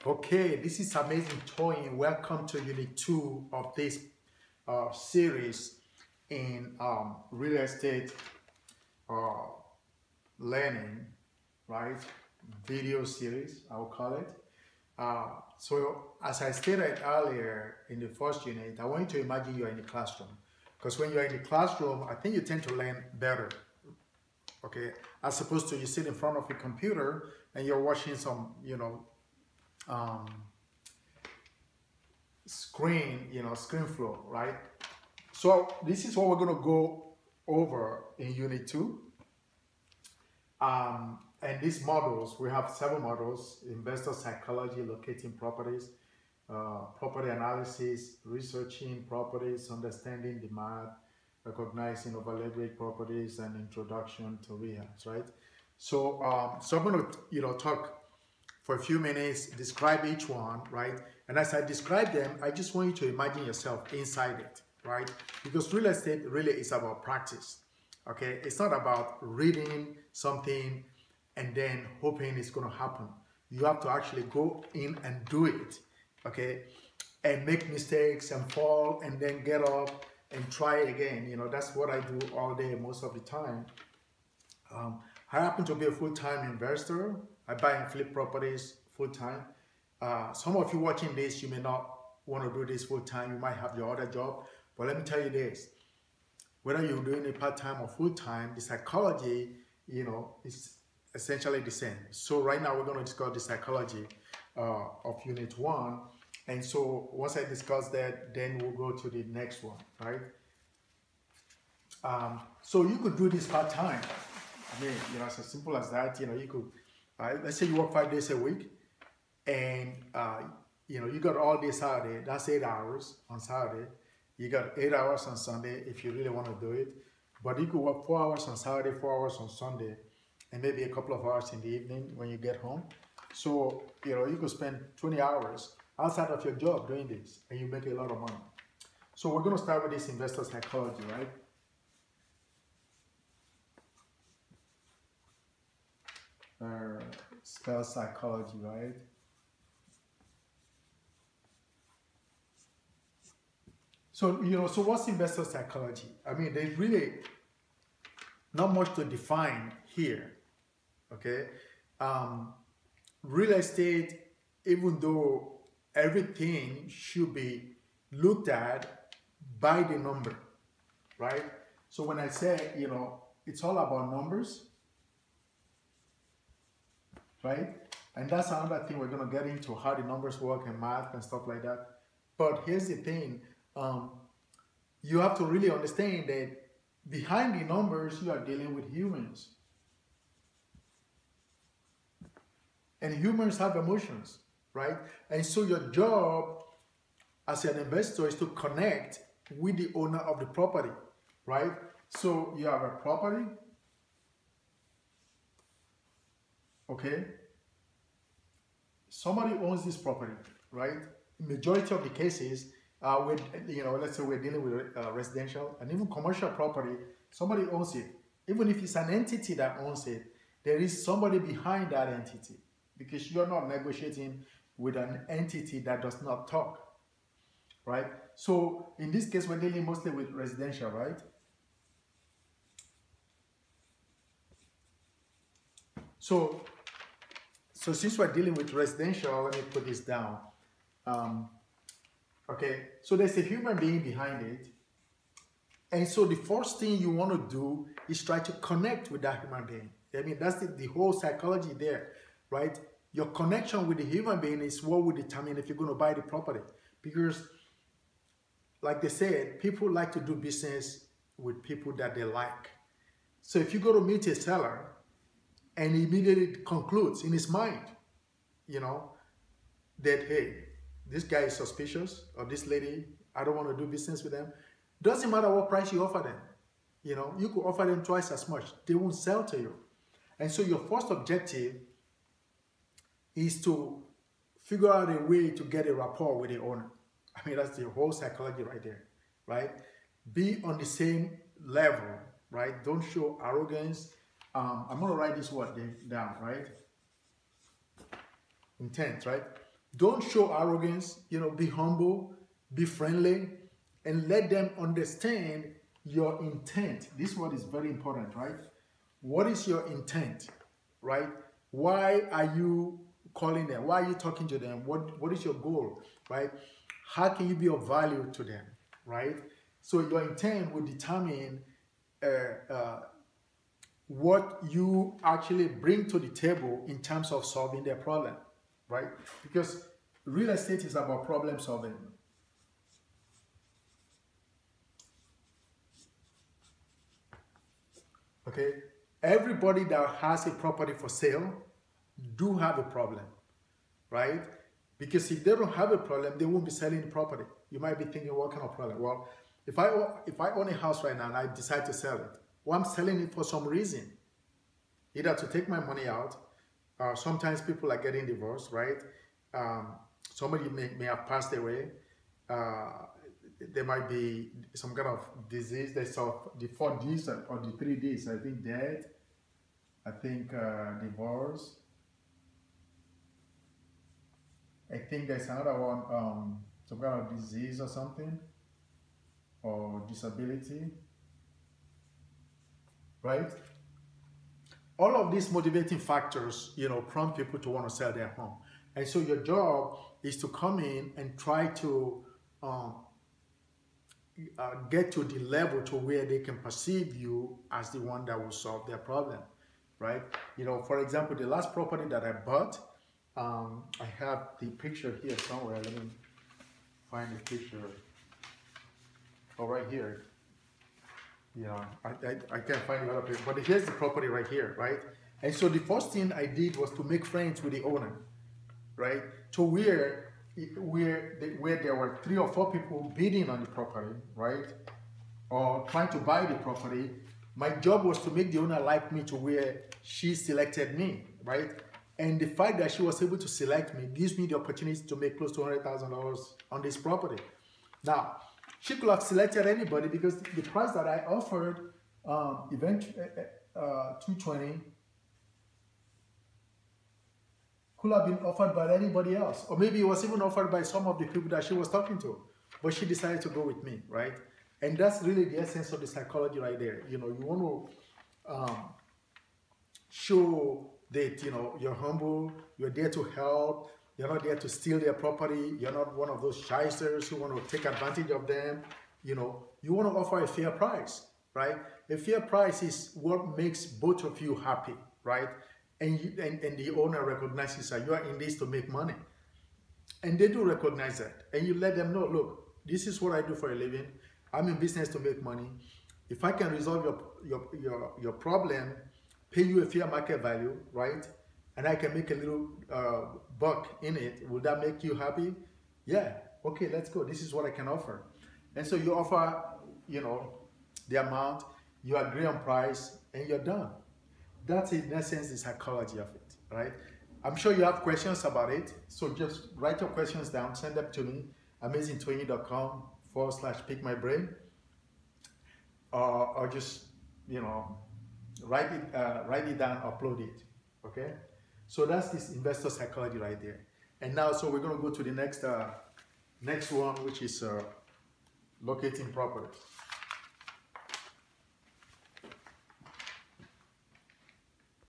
Okay, this is Amazing Toying. Welcome to Unit 2 of this series in real estate uh, learning, right? Video series, I will call it. So, as I stated earlier in the first unit, I want you to imagine you're in the classroom. Because when you're in the classroom, I think you tend to learn better, okay? As opposed to you sit in front of a computer and you're watching some, um, screen flow, right? So this is what we're going to go over in Unit 2. And these models, we have 7 models: investor psychology, locating properties, property analysis, researching properties, understanding demand, recognizing over-leveraged properties, and introduction to rehabs, right? So I'm going to, talk for a few minutes, describe each one, right? And as I describe them, I just want you to imagine yourself inside it, right? Because real estate really is about practice, okay? It's not about reading something and then hoping it's going to happen. You have to actually go in and do it, okay? And make mistakes and fall and then get up and try again. That's what I do all day, most of the time. I happen to be a full-time investor. I buy and flip properties full-time. Some of you watching this, you may not want to do this full-time. You might have your other job. But let me tell you this. Whether you're doing it part-time or full-time, the psychology, is essentially the same. So right now we're going to discuss the psychology of Unit 1. And so once I discuss that, then we'll go to the next one, right? So you could do this part-time. I mean, it's as simple as that. You could, let's say you work 5 days a week, and you got all day Saturday. That's 8 hours on Saturday. You got 8 hours on Sunday if you really want to do it. But you could work 4 hours on Saturday, 4 hours on Sunday, and maybe a couple of hours in the evening when you get home. So you could spend 20 hours outside of your job doing this, and you make a lot of money. So we're going to start with this investor psychology, right? Spell psychology, right? So, so what's investor psychology? I mean, there's really not much to define here, okay? Real estate, even though everything should be looked at by the number, right? So when I say, it's all about numbers, right? And that's another thing we're going to get into, how the numbers work and math and stuff like that. But here's the thing. You have to really understand that behind the numbers, you are dealing with humans. And humans have emotions, right? And so your job as an investor is to connect with the owner of the property, right? So you have a property, okay? Somebody owns this property, right? Majority of the cases, let's say we're dealing with residential and even commercial property, somebody owns it. Even if it's an entity that owns it, there is somebody behind that entity, because you're not negotiating with an entity that does not talk, right? So in this case, we're dealing mostly with residential, right? So since we're dealing with residential, let me put this down. Okay, so there's a human being behind it. And so the first thing you want to do is try to connect with that human being. I mean, that's the whole psychology there, right? Your connection with the human being is what will determine if you're going to buy the property. Because, like they said, people like to do business with people that they like. So if you go to meet a seller and he immediately concludes in his mind, that, hey, this guy is suspicious, or this lady, I don't want to do business with them. Doesn't matter what price you offer them. You could offer them twice as much. They won't sell to you. And so your first objective is to figure out a way to get a rapport with the owner. I mean, that's the whole psychology right there, right? Be on the same level, right? Don't show arrogance. I'm going to write this word down, right? Intent, right? Don't show arrogance, be humble, be friendly, and let them understand your intent. This one is very important, right? What is your intent, right? Why are you calling them? Why are you talking to them? What is your goal, right? How can you be of value to them, right? So your intent will determine what you actually bring to the table in terms of solving their problem, right? Because real estate is about problem solving. Okay, everybody that has a property for sale do have a problem, right? Because if they don't have a problem, they won't be selling the property. You might be thinking, what kind of problem? Well, if I own a house right now and I decide to sell it, well, I'm selling it for some reason, either to take my money out. Sometimes people are getting divorced, right? Somebody may have passed away. There might be some kind of disease. They saw the 4 Ds or the 3 Ds. I think death, I think divorce. I think there's another one, some kind of disease or something, or disability, right? All of these motivating factors, prompt people to want to sell their home. And so your job is to come in and try to get to the level to where they can perceive you as the one that will solve their problem, right? For example, the last property that I bought, I have the picture here somewhere. Let me find the picture. Oh, right here. I can't find the other picture, but here's the property right here, right? And so the first thing I did was to make friends with the owner, right? To where there were 3 or 4 people bidding on the property, right? Or trying to buy the property. My job was to make the owner like me to where she selected me, right? And the fact that she was able to select me gives me the opportunity to make close to $100,000 on this property. Now, she could have selected anybody because the price that I offered, eventually, $220, could have been offered by anybody else. Or maybe it was even offered by some of the people that she was talking to. But she decided to go with me, right? And that's really the essence of the psychology right there. You want to show that, you're humble, you're there to help, you're not there to steal their property, you're not one of those shysters who want to take advantage of them. You want to offer a fair price, right? A fair price is what makes both of you happy, right? And the owner recognizes that you are in this to make money. And they do recognize that. And you let them know, look, this is what I do for a living. I'm in business to make money. If I can resolve your problem, pay you a fair market value, right? And I can make a little buck in it, will that make you happy? Yeah, okay, let's go. This is what I can offer. And so you offer, the amount, you agree on price, and you're done. That's in essence the psychology of it, right? I'm sure you have questions about it. So just write your questions down, send them to me, amazingtwainy.com/pickmybrain, or just, write it down, upload it, okay? So that's this investor psychology right there. And now, so we're going to go to the next one, which is locating properties.